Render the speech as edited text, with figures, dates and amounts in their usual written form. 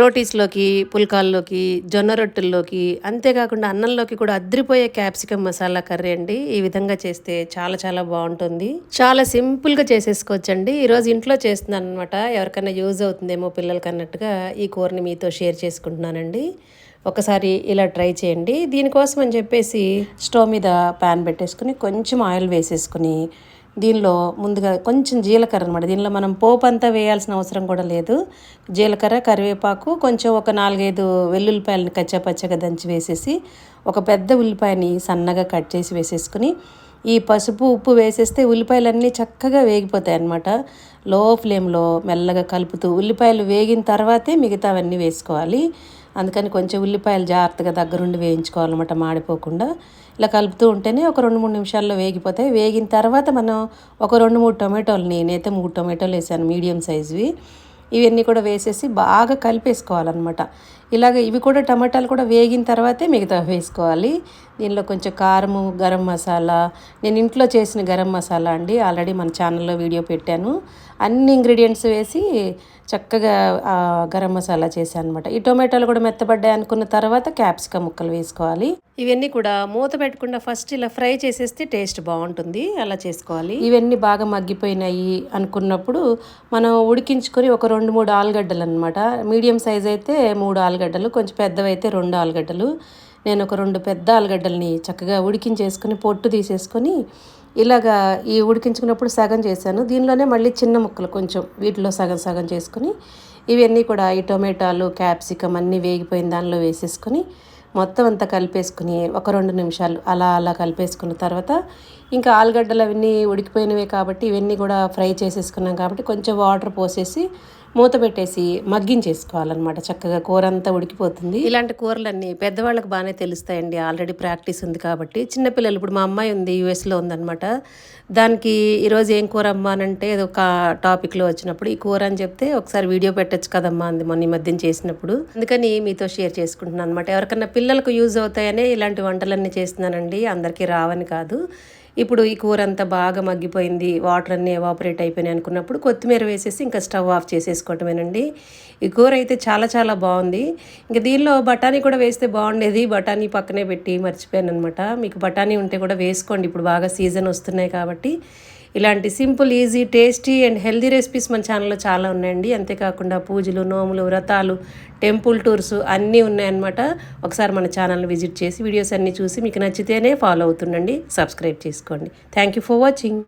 రోటీస్లోకి, పుల్కాల్లోకి, జొన్న రొట్టెల్లోకి, అంతేకాకుండా అన్నంలోకి కూడా అద్రిపోయే క్యాప్సికమ్ మసాలా కర్రీ అండి. ఈ విధంగా చేస్తే చాలా చాలా బాగుంటుంది. చాలా సింపుల్గా చేసేసుకోవచ్చండి. ఈరోజు ఇంట్లో చేస్తున్నాను అనమాట. ఎవరికైనా యూజ్ అవుతుందేమో పిల్లలకి అన్నట్టుగా ఈ కూరని మీతో షేర్ చేసుకుంటున్నానండి. ఒకసారి ఇలా ట్రై చేయండి. దీనికోసం అని చెప్పేసి స్టవ్ మీద ప్యాన్ పెట్టేసుకుని కొంచెం ఆయిల్ వేసేసుకుని దీనిలో ముందుగా కొంచెం జీలకర్ర అనమాట. దీనిలో మనం పోపు అంతా వేయాల్సిన అవసరం కూడా లేదు. జీలకర్ర, కరివేపాకు, కొంచెం ఒక 4-5 వెల్లుల్లిపాయలని కచ్చాపచ్చగా దంచి వేసేసి ఒక పెద్ద ఉల్లిపాయని సన్నగా కట్ చేసి వేసేసుకుని ఈ పసుపు, ఉప్పు వేసేస్తే ఉల్లిపాయలన్నీ చక్కగా వేగిపోతాయి అన్నమాట. లో ఫ్లేమ్లో మెల్లగా కలుపుతూ ఉల్లిపాయలు వేగిన తర్వాతే మిగతావన్నీ వేసుకోవాలి. అందుకని కొంచెం ఉల్లిపాయలు జాగ్రత్తగా దగ్గరుండి వేయించుకోవాలన్నమాట, మాడిపోకుండా. ఇలా కలుపుతూ ఉంటేనే ఒక 2-3 నిమిషాల్లో వేగిపోతాయి. వేగిన తర్వాత మనం ఒక 2-3 టొమాటోలు, నేనైతే 3 టొమాటోలు వేసాను, మీడియం సైజువి. ఇవన్నీ కూడా వేసేసి బాగా కలిపేసుకోవాలన్నమాట. ఇలాగ ఇవి కూడా టమాటాలు కూడా వేగిన తర్వాతే మిగతా వేసుకోవాలి. దీనిలో కొంచెం కారము, గరం మసాలా, నేను ఇంట్లో చేసిన గరం మసాలా అండి, ఆల్రెడీ మన ఛానల్లో వీడియో పెట్టాను. అన్ని ఇంగ్రీడియంట్స్ వేసి చక్కగా గరం మసాలా చేశాను అనమాట. ఈ టొమాటోలు కూడా మెత్తబడ్డాయి అనుకున్న తర్వాత క్యాప్సికమ్ ముక్కలు వేసుకోవాలి. ఇవన్నీ కూడా మూత పెట్టకుండా ఫస్ట్ ఇలా ఫ్రై చేసేస్తే టేస్ట్ బాగుంటుంది. అలా చేసుకోవాలి. ఇవన్నీ బాగా మగ్గిపోయినాయి అనుకున్నప్పుడు మనం ఉడికించుకొని ఒక 2-3 ఆలుగడ్డలు అనమాట. మీడియం సైజ్ అయితే 3 ఆలుగడ్డలు, కొంచెం పెద్దవైతే 2 ఆలుగడ్డలు. నేను ఒక 2 పెద్ద ఆలుగడ్డల్ని చక్కగా ఉడికించేసుకొని పొట్టు తీసేసుకొని ఇలాగా ఈ ఉడికించుకున్నప్పుడు సగం చేశాను. దీనిలోనే మళ్ళీ చిన్న ముక్కలు కొంచెం వీటిలో సగం సగం చేసుకొని ఇవన్నీ కూడా ఈ టొమాటోలు, క్యాప్సికమ్ అన్నీ వేగిపోయిన దానిలో వేసేసుకొని మొత్తం అంతా కలిపేసుకుని ఒక 2 నిమిషాలు అలా అలా కలిపేసుకున్న తర్వాత ఇంకా ఆలుగడ్డలు అవన్నీ ఉడికిపోయినవే కాబట్టి ఇవన్నీ కూడా ఫ్రై చేసేసుకున్నాం కాబట్టి కొంచెం వాటర్ పోసేసి మూత పెట్టేసి మగ్గించేసుకోవాలన్నమాట. చక్కగా కూర అంతా ఉడికిపోతుంది. ఇలాంటి కూరలన్నీ పెద్దవాళ్ళకి బాగానే తెలుస్తాయండి, ఆల్రెడీ ప్రాక్టీస్ ఉంది కాబట్టి. చిన్నపిల్లలు, ఇప్పుడు మా అమ్మాయి ఉంది, యూఎస్లో ఉందన్నమాట. దానికి ఈరోజు ఏం కూర అమ్మా అనంటే ఏదో ఒక టాపిక్లో వచ్చినప్పుడు ఈ కూర అని చెప్తే ఒకసారి వీడియో పెట్టచ్చు కదమ్మా అంది మొన్న ఈ మధ్యన చేసినప్పుడు. అందుకని మీతో షేర్ చేసుకుంటున్నాను అనమాట. ఎవరికన్నా పిల్లలకు యూజ్ అవుతాయనే ఇలాంటి వంటలన్నీ చేస్తున్నానండి, అందరికీ రావని కాదు. ఇప్పుడు ఈ కూర అంతా బాగా మగ్గిపోయింది, వాటర్ అన్నీ ఎవాపరేట్ అయిపోయినాయి అనుకున్నప్పుడు కొత్తిమీర వేసేసి ఇంకా స్టవ్ ఆఫ్ చేసేసుకోవటమేనండి. ఈ కూర అయితే చాలా చాలా బాగుంది. ఇంకా దీనిలో బఠానీ కూడా వేస్తే బాగుండేది, బఠానీ పక్కనే పెట్టి మర్చిపోయాను అనమాట. మీకు బఠానీ ఉంటే కూడా వేసుకోండి, ఇప్పుడు బాగా సీజన్ వస్తున్నాయి కాబట్టి. ఇలాంటి simple, easy, tasty and healthy recipes మన ఛానల్లో చాలా ఉన్నాయండి. అంతేకాకుండా పూజలు, నోములు, వ్రతాలు, టెంపుల్ టూర్స్ అన్నీ ఉన్నాయన్నమాట. ఒకసారి మన ఛానల్ని విజిట్ చేసి వీడియోస్ అన్నీ చూసి మీకు నచ్చితేనే ఫాలో అవుతుండండి, సబ్స్క్రైబ్ చేసుకోండి. Thank you for watching.